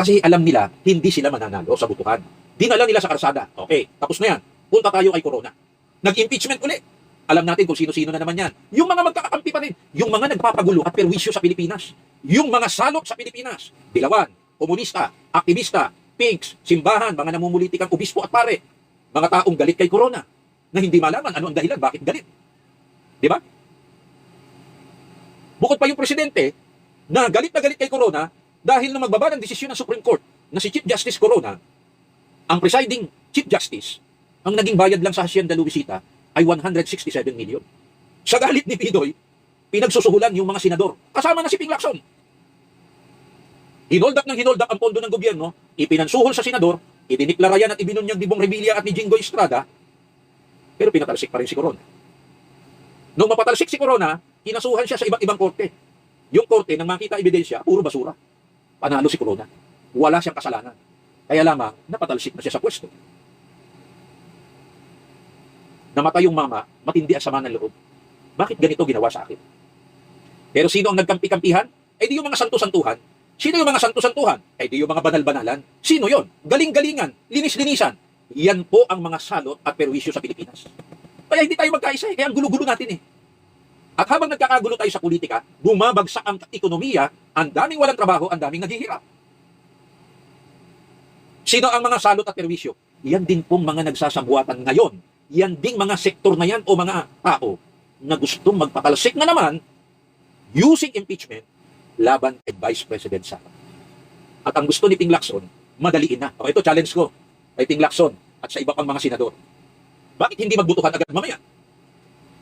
Kasi alam nila, hindi sila mananalo sa butuhan. Dinala nila sa karsada. Okay, tapos na yan. Punta tayo kay Corona. Nag-impeachment ulit. Alam natin kung sino-sino na naman yan. Yung mga magkakakampi pa rin. Yung mga nagpapagulo at perwisyo sa Pilipinas. Yung mga salot sa Pilipinas. Dilawan, komunista, aktivista, pinks, simbahan, mga namumulitikang obispo at pare. Mga taong galit kay Corona na hindi malaman ano ang dahilan, bakit galit. Di ba? Bukod pa yung presidente na galit kay Corona dahil na magbaba ng desisyon ng Supreme Court na si Chief Justice Corona, ang presiding Chief Justice, ang naging bayad lang sa Hacienda Luisita ay 167 million. Sa galit ni Pidoy, pinagsusuhulan yung mga senador. Kasama na si Ping Lacson. Hinold up ang pondo ng gobyerno, ipinansuhol sa senador, idiniklara yan at ibinunyag ni Bong Revilla at ni Jingo Estrada, pero pinatalsik pa rin si Corona. Nung mapatalsik si Corona, kinasuhan siya sa ibang korte. Yung korte, nang makita ebidensya, puro basura. Panalo si Corona. Wala siyang kasalanan. Kaya lamang, napatalsik na siya sa pwesto. Namatay yung mama, matindi ang sama ng loob. Bakit ganito ginawa sa akin? Pero sino ang nagkampi-kampihan? Eh di yung mga santo-santuhan. Sino yung mga santo-santuhan? Eh di yung mga banal-banalan. Sino yon? Galing-galingan, linis-linisan. Yan po ang mga salot at perwisyo sa Pilipinas. Kaya hindi tayo magkaisa eh. Kaya ang gulo-gulo natin eh. At habang nagkakagulo tayo sa politika, bumabagsak ang ekonomiya, ang daming walang trabaho, ang daming naghihirap. Sino ang mga salot at perwisyo? Yan din pong mga nagsasabuatan ngayon. Yan ding mga sektor na yan o mga tao na gustong magpatalsik na naman using impeachment laban kay Vice President Sara. At ang gusto ni Ping Lacson, madaliin na. O ito, challenge ko kay Ping Lacson at sa iba pang mga senador. Bakit hindi magbutuhan agad mamaya?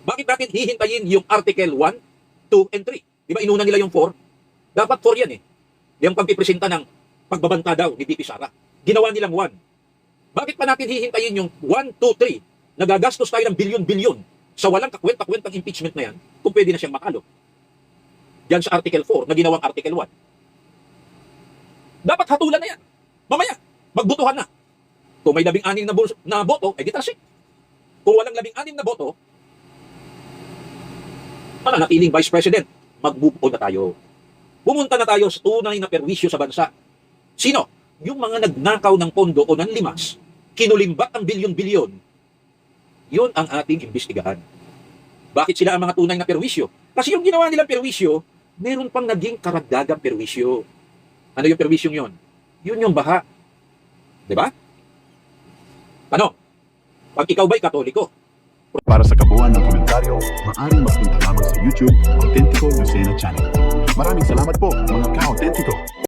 Bakit natin hihintayin yung Article 1, 2, and 3? Di ba inuna nila yung 4? Dapat 4 yan eh. Yung pagpipresenta ng pagbabanta daw ni VP Sara. Ginawa nilang 1. Bakit pa natin hihintayin yung 1, 2, 3? Nagagastos tayo ng bilyon-bilyon sa walang kakwenta-kwentang impeachment na yan kung pwede na siyang makalo. Yan sa Article 4 na ginawang Article 1. Dapat hatulan na yan. Mamaya, magbutuhan na. Kung may 16 na boto, eh di tasik. Kung walang 16 na boto, mananatiling Vice President, mag-move on na tayo. Pumunta na tayo sa tunay na perwisyo sa bansa. Sino? Yung mga nagnakaw ng pondo o ng limas, kinulimbat ang bilyon-bilyon, yun ang ating imbestigahan. Bakit sila ang mga tunay na perwisyo? Kasi yung ginawa nilang perwisyo, meron pang naging karagdagang perwisyo. Ano yung perwisyong yun? Yun yung baha. Diba? Ano? Pag ikaw ba'y Katoliko, para sa kabuuan ng komentaryo, maaaring magpunta lamang sa YouTube Autentico Lucena Channel. Maraming salamat po mga ka-autentiko.